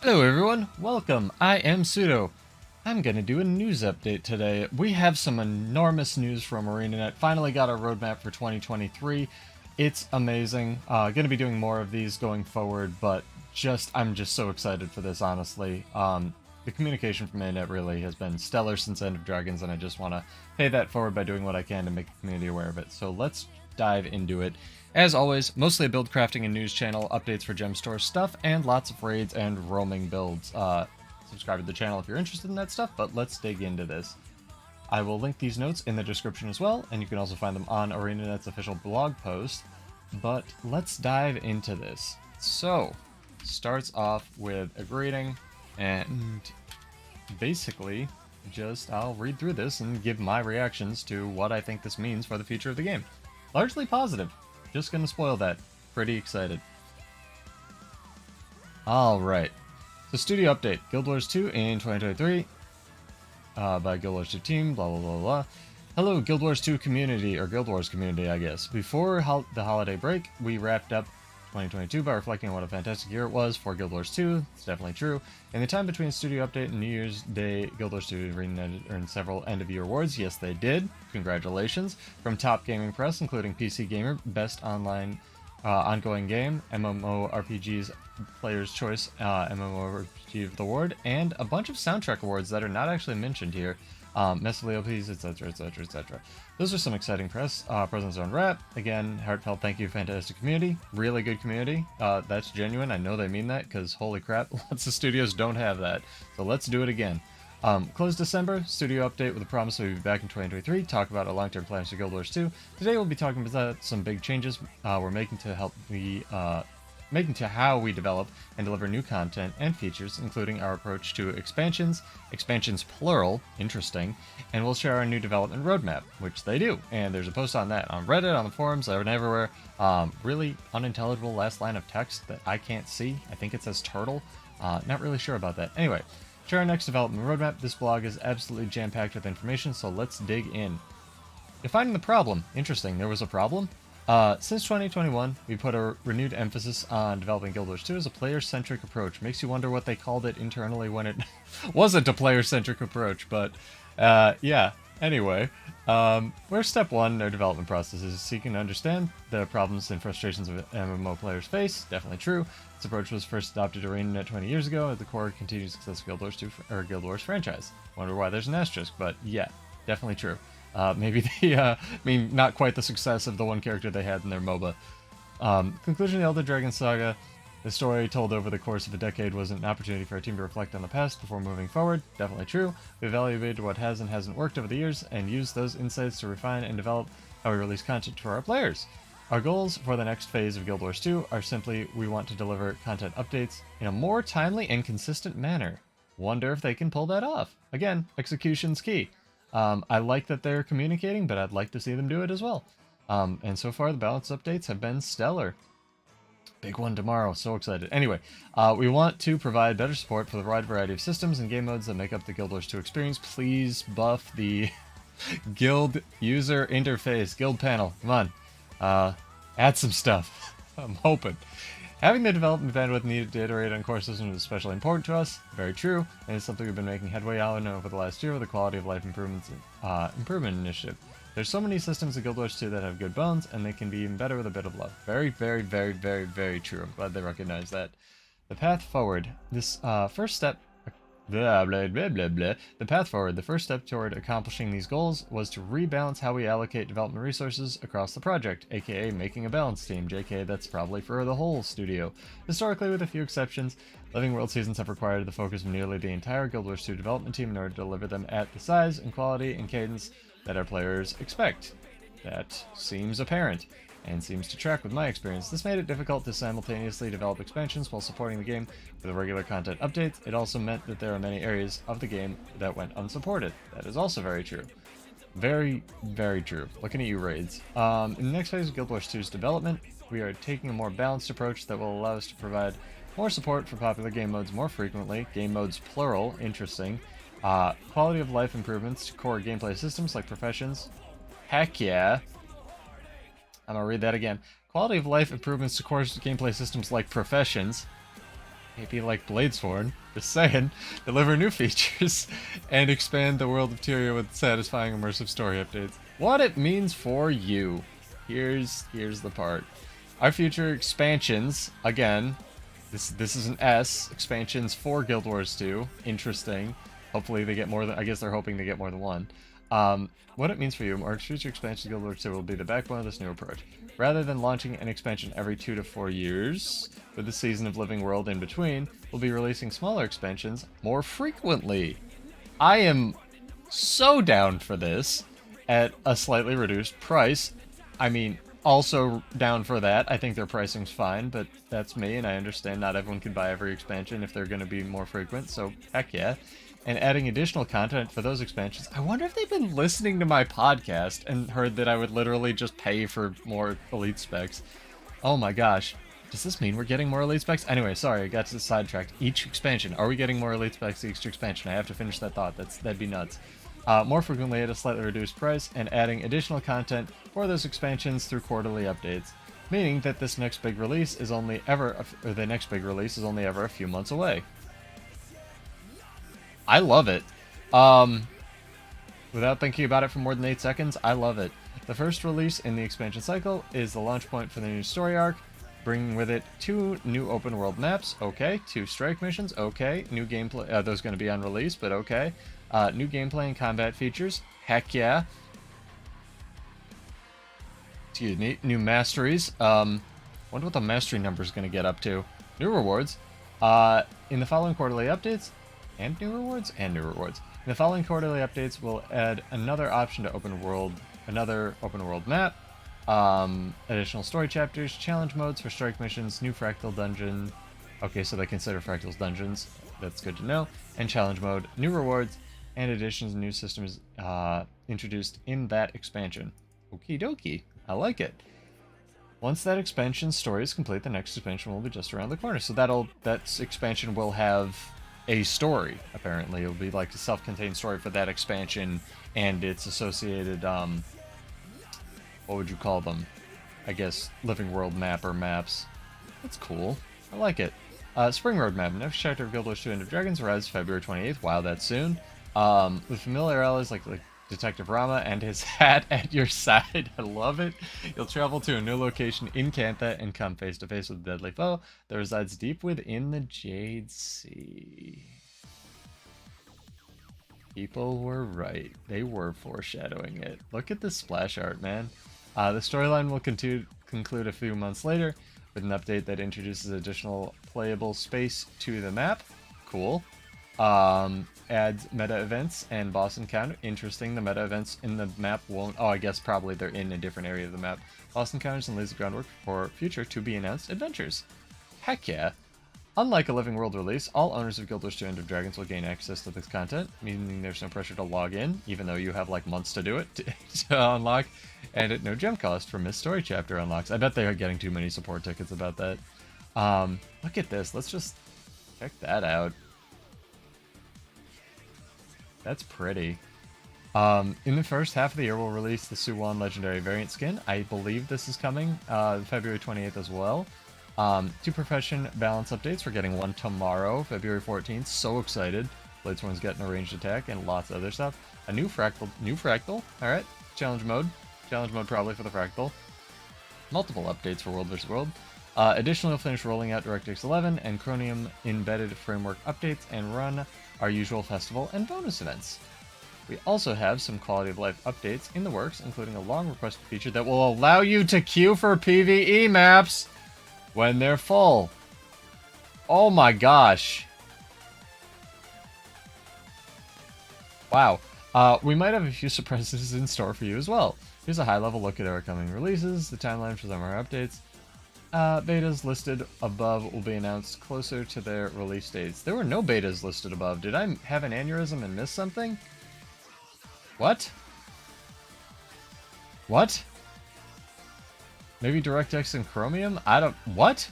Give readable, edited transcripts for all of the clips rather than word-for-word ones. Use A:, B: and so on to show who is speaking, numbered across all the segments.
A: Hello everyone, welcome. I am Pseudo. I'm gonna do a news update today. We have some enormous news from arenanet. Finally got our roadmap for 2023. It's amazing. Gonna be doing more of these going forward, but I'm just so excited for this, honestly. The communication from arenanet really has been stellar since End of Dragons, and I just want to pay that forward by doing what I can to make the community aware of it. So let's dive into it. As always, mostly a build crafting and news channel, updates for gem store stuff, and lots of raids and roaming builds. Subscribe to the channel if you're interested in that stuff, but let's dig into this. I will link these notes in the description as well, and you can also find them on arenanet's official blog post. But let's dive into this. So, starts off with a greeting, and basically, I'll read through this and give my reactions to what I think this means for the future of the game. Largely positive. Just gonna spoil that. Pretty excited. Alright. So studio update. Guild Wars 2 in 2023. By Guild Wars 2 team, blah blah blah blah. Hello Guild Wars 2 community, or Guild Wars community I guess. Before the holiday break, we wrapped up 2022 by reflecting on what a fantastic year it was for Guild Wars 2. It's definitely true. In the time between Studio Update and New Year's Day, Guild Wars 2 earned several end-of-year awards. Yes, they did. Congratulations. From Top Gaming Press, including PC Gamer, Best Online Ongoing Game, MMORPG's Player's Choice MMORPG of the Award, and a bunch of soundtrack awards that are not actually mentioned here. Massively OPs, etc, etc, etc. Those are some exciting press. Present Zone Rap, again, heartfelt thank you, fantastic community. Really good community. That's genuine, I know they mean that, because holy crap, lots of studios don't have that. So let's do it again. Closed December, studio update with a promise we'll be back in 2023, talk about our long-term plans for Guild Wars 2. Today we'll be talking about some big changes we're making to how we develop and deliver new content and features, including our approach to expansions plural, interesting, and we'll share our new development roadmap, which they do, and there's a post on that on Reddit, on the forums, and everywhere. Really unintelligible last line of text that I can't see. I think it says turtle. Not really sure about that. Anyway, share our next development roadmap. This blog is absolutely jam-packed with information, so let's dig in. Defining the problem. Interesting, there was a problem? Since 2021, we put a renewed emphasis on developing Guild Wars 2 as a player-centric approach. Makes you wonder what they called it internally when it wasn't a player-centric approach, but yeah. Anyway, where step one in their development process is seeking to understand the problems and frustrations of MMO players face. Definitely true. This approach was first adopted at arenanet 20 years ago at the core continued success of Guild Wars 2 or Guild Wars franchise. Wonder why there's an asterisk, but yeah, definitely true. Maybe I mean, not quite the success of the one character they had in their MOBA. Conclusion of the Elder Dragon Saga. The story told over the course of a decade was an opportunity for our team to reflect on the past before moving forward. Definitely true. We evaluated what has and hasn't worked over the years and used those insights to refine and develop how we release content to our players. Our goals for the next phase of Guild Wars 2 are simply we want to deliver content updates in a more timely and consistent manner. Wonder if they can pull that off. Again, execution's key. I like that they're communicating, but I'd like to see them do it as well. And so far, the balance updates have been stellar. Big one tomorrow, so excited. Anyway, we want to provide better support for the wide variety of systems and game modes that make up the Guild Wars 2 experience. Please buff the guild user interface, guild panel. Come on, add some stuff. I'm hoping. Having the development bandwidth needed to iterate on core systems is especially important to us. Very true, and it's something we've been making headway on over the last year with the quality of life improvement initiative. There's so many systems in Guild Wars 2 that have good bones, and they can be even better with a bit of love. Very, very, very, very, very true. I'm glad they recognize that. The path forward. This first step... Blah, blah, blah, blah, blah. The path forward. The first step toward accomplishing these goals was to rebalance how we allocate development resources across the project, aka making a balance team. JK, that's probably for the whole studio. Historically, with a few exceptions, Living World seasons have required the focus of nearly the entire Guild Wars 2 development team in order to deliver them at the size and quality and cadence that our players expect. That seems apparent, and seems to track with my experience. This made it difficult to simultaneously develop expansions while supporting the game with regular content updates. It also meant that there are many areas of the game that went unsupported. That is also very true. Very, very true. Looking at you, Raids. In the next phase of Guild Wars 2's development, we are taking a more balanced approach that will allow us to provide more support for popular game modes more frequently. Game modes plural, interesting. Quality of life improvements to core gameplay systems like professions. Heck yeah. I'm gonna read that again. Quality of life improvements to core gameplay systems like professions. Maybe like Bladesworn, just saying, deliver new features, and expand the world of Tyria with satisfying immersive story updates. What it means for you. Here's the part. Our future expansions, again, this is an S, expansions for Guild Wars 2. Interesting. Hopefully they get more than, I guess they're hoping to get more than one. What it means for you, our future expansions of Guild Wars 2 will be the backbone of this new approach. Rather than launching an expansion every 2 to 4 years, with the season of Living World in between, we'll be releasing smaller expansions more frequently. I am so down for this at a slightly reduced price. I mean, also down for that. I think their pricing's fine, but that's me, and I understand not everyone can buy every expansion if they're going to be more frequent, so heck yeah. And adding additional content for those expansions. I wonder if they've been listening to my podcast and heard that I would literally just pay for more elite specs. Oh my gosh. Does this mean we're getting more elite specs? Anyway, sorry, I got sidetracked. Each expansion. Are we getting more elite specs each expansion? I have to finish that thought. That'd be nuts. More frequently at a slightly reduced price, and adding additional content for those expansions through quarterly updates. Meaning that this next big release is only ever, or the next big release is only ever a few months away. I love it. Without thinking about it for more than 8 seconds, I love it. The first release in the expansion cycle is the launch point for the new story arc, bringing with it 2 new open world maps, okay, 2 strike missions, okay, new gameplay, those going to be on release, but okay, new gameplay and combat features, heck yeah. Excuse me, new masteries, wonder what the mastery number is going to get up to. New rewards, in the following quarterly updates, and new rewards. In the following quarterly updates, we'll add another option to another open world map, additional story chapters, challenge modes for strike missions, new fractal dungeon. Okay, so they consider fractals dungeons. That's good to know. And challenge mode, new rewards, and additions and new systems introduced in that expansion. Okie dokie. I like it. Once that expansion story is complete, the next expansion will be just around the corner. So that expansion will have a story, apparently. It'll be like a self-contained story for that expansion and its associated, what would you call them? I guess Living World map or maps. That's cool. I like it. Spring Roadmap. Next chapter of Guild Wars 2 End of Dragons arrives February 28th. Wow, that's soon. With familiar allies like Detective Rama and his hat at your side. I love it. You'll travel to a new location in Cantha and come face to face with a deadly foe that resides deep within the Jade Sea. People were right. They were foreshadowing it. Look at the splash art, man. The storyline will conclude a few months later with an update that introduces additional playable space to the map. Cool. Adds meta events and boss encounter. Interesting, the meta events in the map won't... Oh, I guess probably they're in a different area of the map. Boss encounters and lays the groundwork for future to-be-announced adventures. Heck yeah. Unlike a Living World release, all owners of Guild Wars 2 End of Dragons will gain access to this content, meaning there's no pressure to log in, even though you have like months to do it to unlock, and at no gem cost for missed story chapter unlocks. I bet they are getting too many support tickets about that. Look at this. Let's just check that out. That's pretty. In the first half of the year, we'll release the Suwon Legendary Variant Skin. I believe this is coming February 28th as well. 2 profession balance updates. We're getting one tomorrow, February 14th. So excited. Bladesworn's getting a ranged attack and lots of other stuff. A new fractal. Alright. Challenge mode probably for the fractal. Multiple updates for World vs. World. Additionally, we'll finish rolling out DirectX 11 and Chromium embedded framework updates and run our usual festival and bonus events. We also have some quality of life updates in the works, including a long requested feature that will allow you to queue for PvE maps when they're full. Oh my gosh. Wow. We might have a few surprises in store for you as well. Here's a high-level look at our coming releases, the timeline for some of our updates. Betas listed above will be announced closer to their release dates. There were no betas listed above. Did I have an aneurysm and miss something? What? What? Maybe DirectX and Chromium? What?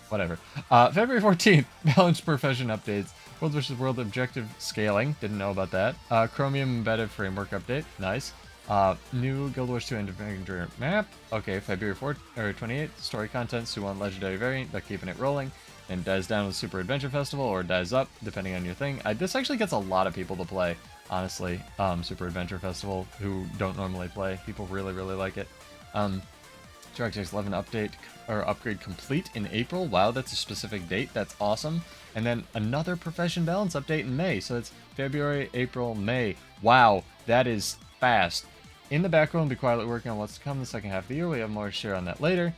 A: Whatever. February 14th, balanced profession updates. World vs. World objective scaling. Didn't know about that. Chromium embedded framework update. Nice. New Guild Wars 2 Adventure map. Okay, February 4th or 28th. Story content, Sue-1 Legendary variant, but keeping it rolling. And dies down with Super Adventure Festival, or dies up, depending on your thing. This actually gets a lot of people to play, honestly. Super Adventure Festival, who don't normally play. People really, really like it. DirectX 11 update or upgrade complete in April. Wow, that's a specific date. That's awesome. And then another Profession Balance update in May. So it's February, April, May. Wow, that is fast. In the background, we'll be quietly working on what's to come the second half of the year. We have more to share on that later.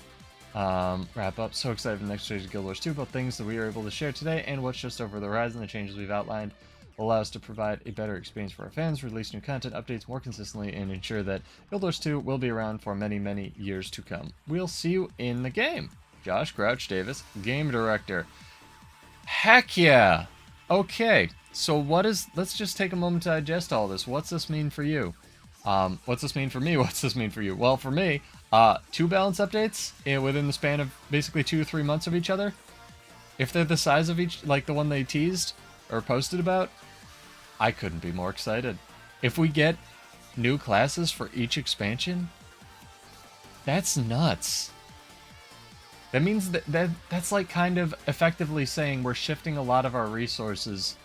A: Wrap up. So excited for the next stage of Guild Wars 2, both things that we are able to share today and what's just over the horizon. The changes we've outlined will allow us to provide a better experience for our fans, release new content updates more consistently, and ensure that Guild Wars 2 will be around for many, many years to come. We'll see you in the game. Josh Crouch Davis, Game Director. Heck yeah! Okay, so let's just take a moment to digest all this. What's this mean for you? What's this mean for me? What's this mean for you? Well, for me, 2 balance updates within the span of basically 2 or 3 months of each other. If they're the size of each, like the one they teased or posted about, I couldn't be more excited. If we get new classes for each expansion, that's nuts. That means that's like kind of effectively saying we're shifting a lot of our resources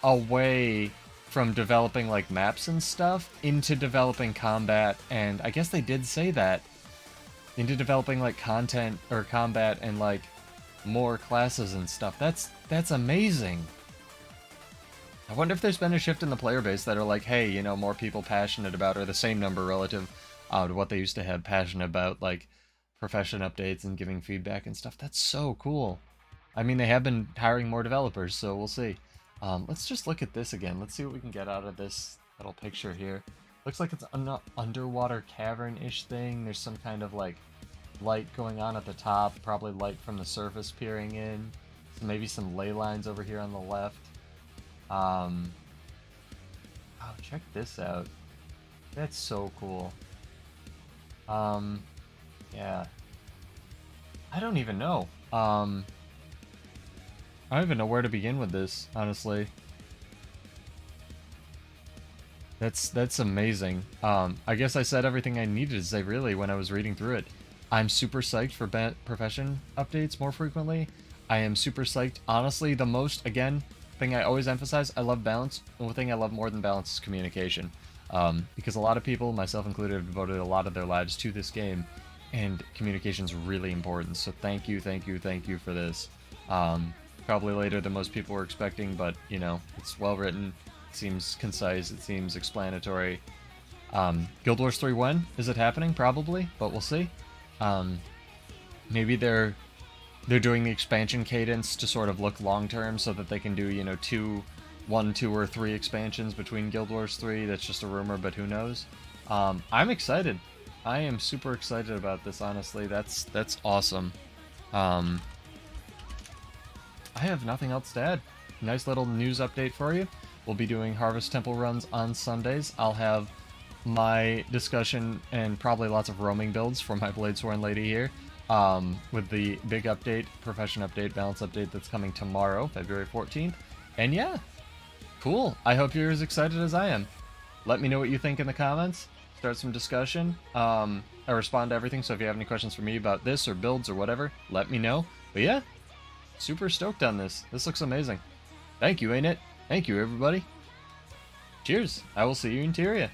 A: away from developing like maps and stuff into developing combat, and I guess they did say that, into developing like content or combat and like more classes and stuff. That's amazing. I wonder if there's been a shift in the player base that are like, hey, you know, more people passionate about, or the same number relative to what they used to have passionate about, like profession updates and giving feedback and stuff. That's so cool. I mean, they have been hiring more developers, so we'll see. Let's just look at this again. Let's see what we can get out of this little picture here. Looks like it's an underwater cavern-ish thing. There's some kind of like light going on at the top, probably light from the surface peering in. So maybe some ley lines over here on the left. Oh, check this out. That's so cool. Yeah. I don't even know. I don't even know where to begin with this, honestly. That's amazing. I guess I said everything I needed to say, really, when I was reading through it. I'm super psyched for profession updates more frequently. I am super psyched. Honestly, the most, again, thing I always emphasize, I love balance. The one thing I love more than balance is communication. Because a lot of people, myself included, have devoted a lot of their lives to this game, and communication is really important. So thank you for this. Probably later than most people were expecting, but, you know, it's well written, it seems concise, it seems explanatory. Guild Wars 3 when? Is it happening? Probably, but we'll see. Maybe they're doing the expansion cadence to sort of look long-term so that they can do, you know, 1, 2, or 3 expansions between Guild Wars 3. That's just a rumor, but who knows? I'm excited. I am super excited about this, honestly. That's awesome. I have nothing else to add. Nice little news update for you. We'll be doing Harvest Temple runs on Sundays. I'll have my discussion and probably lots of roaming builds for my Bladesworn lady here. With the big update, profession update, balance update that's coming tomorrow, February 14th. And yeah, cool. I hope you're as excited as I am. Let me know what you think in the comments. Start some discussion. I respond to everything, so if you have any questions for me about this or builds or whatever, let me know. But yeah, super stoked on this. This looks amazing. Thank you, ain't it? Thank you, everybody. Cheers. I will see you in Tyria.